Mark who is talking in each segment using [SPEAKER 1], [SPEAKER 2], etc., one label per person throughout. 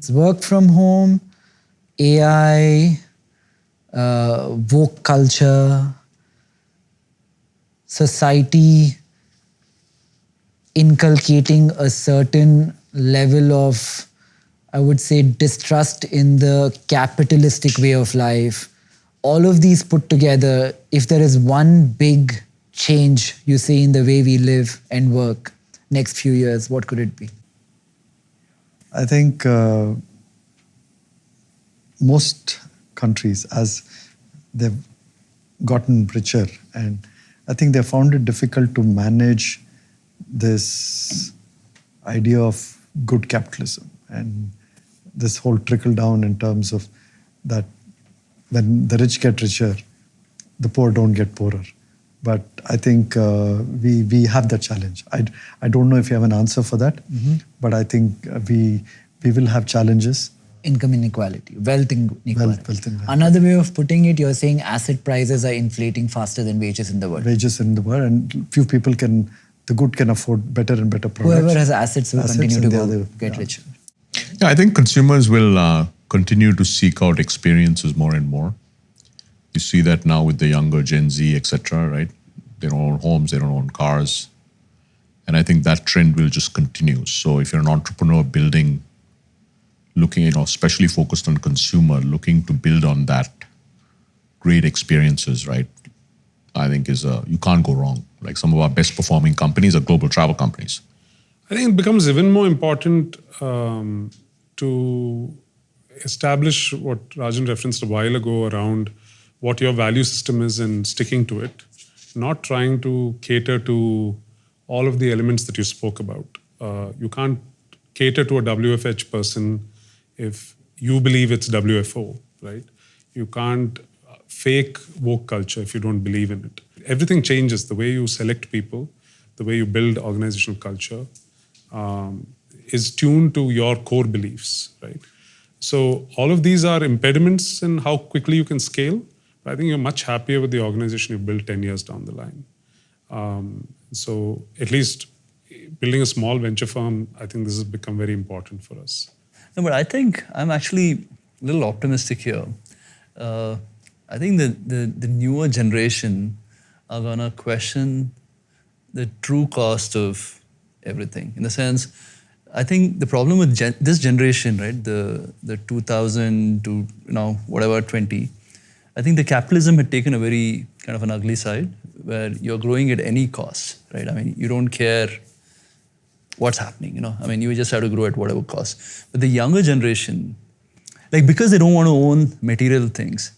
[SPEAKER 1] Work from home, AI, woke culture, society inculcating a certain level of, I would say, distrust in the capitalistic way of life. All of these put together, if there is one big change you see in the way we live and work next few years, what could it be?
[SPEAKER 2] I think most countries, as they've gotten richer, and I think they found it difficult to manage this idea of good capitalism and this whole trickle down in terms of that when the rich get richer, the poor don't get poorer. But I think we have that challenge. I don't know if you have an answer for that, but I think we will have challenges.
[SPEAKER 1] Income inequality, wealth inequality.
[SPEAKER 2] Wealth inequality.
[SPEAKER 1] Another way of putting it, you're saying asset prices are inflating faster than wages in the world.
[SPEAKER 2] Wages in the world, and few people the good can afford better and better products.
[SPEAKER 1] Whoever has assets will continue to get richer.
[SPEAKER 3] Yeah, I think consumers will continue to seek out experiences more and more. You see that now with the younger Gen Z, etc., right? They don't own homes, they don't own cars. And I think that trend will just continue. So if you're an entrepreneur building, looking, especially focused on consumer, looking to build on that great experiences, right? I think you can't go wrong. Like some of our best performing companies are global travel companies.
[SPEAKER 4] I think it becomes even more important to establish what Rajan referenced a while ago around what your value system is and sticking to it, not trying to cater to all of the elements that you spoke about. You can't cater to a WFH person if you believe it's WFO, right? You can't fake woke culture if you don't believe in it. Everything changes. The way you select people, the way you build organizational culture is tuned to your core beliefs, right? So all of these are impediments in how quickly you can scale. But I think you're much happier with the organization you built 10 years down the line. So at least building a small venture firm, I think this has become very important for us.
[SPEAKER 5] No, but I think I'm actually a little optimistic here. I think the newer generation are going to question the true cost of everything. In the sense, I think the problem with this generation, right, the 2000 to now whatever 20, I think the capitalism had taken a very kind of an ugly side where you're growing at any cost, right? I mean, you don't care what's happening, I mean, you just have to grow at whatever cost. But the younger generation, like because they don't want to own material things,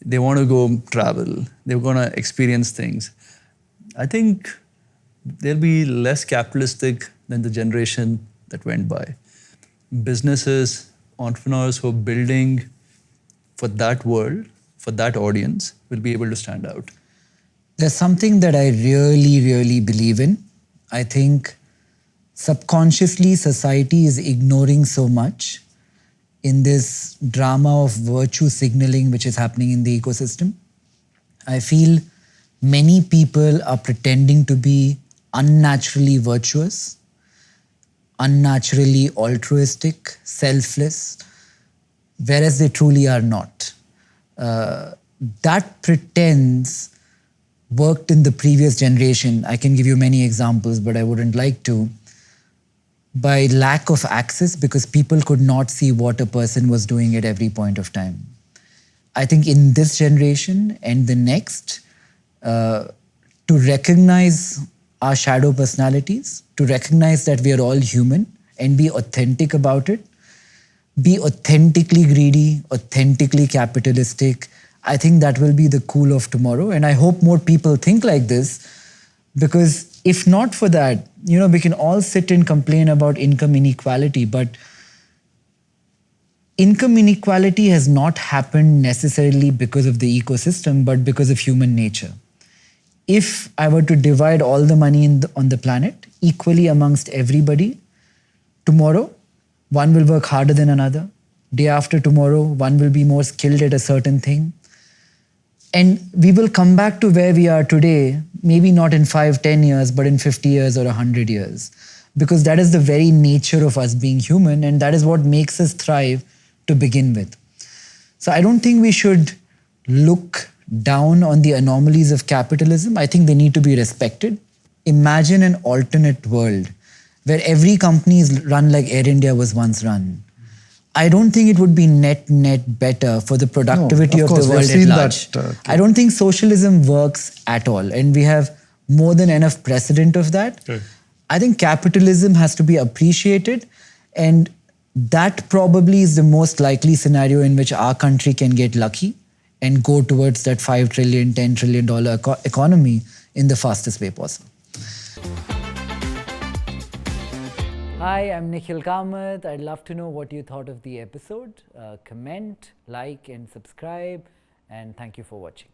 [SPEAKER 5] they want to go travel, they're going to experience things. I think they'll be less capitalistic than the generation that went by. Businesses, entrepreneurs who are building for that world, for that audience, will be able to stand out.
[SPEAKER 1] There's something that I really, really believe in. I think subconsciously society is ignoring so much in this drama of virtue signaling which is happening in the ecosystem. I feel many people are pretending to be unnaturally virtuous, unnaturally altruistic, selfless, whereas they truly are not. That pretense worked in the previous generation. I can give you many examples, but I wouldn't like to. By lack of access, because people could not see what a person was doing at every point of time. I think in this generation and the next, to recognize our shadow personalities, to recognize that we are all human and be authentic about it, be authentically greedy, authentically capitalistic, I think that will be the cool of tomorrow. And I hope more people think like this, because if not for that, we can all sit and complain about income inequality, but income inequality has not happened necessarily because of the ecosystem, but because of human nature. If I were to divide all the money on the planet equally amongst everybody, tomorrow, one will work harder than another. Day after tomorrow, one will be more skilled at a certain thing. And we will come back to where we are today, maybe not in 5, 10 years, but in 50 years or 100 years. because that is the very nature of us being human, and that is what makes us thrive to begin with. So I don't think we should look down on the anomalies of capitalism. I think they need to be respected. Imagine an alternate world where every company is run like Air India was once run. I don't think it would be net better for the productivity of
[SPEAKER 2] course,
[SPEAKER 1] the
[SPEAKER 2] we have
[SPEAKER 1] world at
[SPEAKER 2] seen
[SPEAKER 1] large.
[SPEAKER 2] that,
[SPEAKER 1] I don't think socialism works at all, and we have more than enough precedent of that.
[SPEAKER 4] Okay.
[SPEAKER 1] I think capitalism has to be appreciated, and that probably is the most likely scenario in which our country can get lucky and go towards that $5 trillion, $10 trillion economy in the fastest way possible. Hi, I'm Nikhil Kamath. I'd love to know what you thought of the episode. Comment, like and subscribe, and thank you for watching.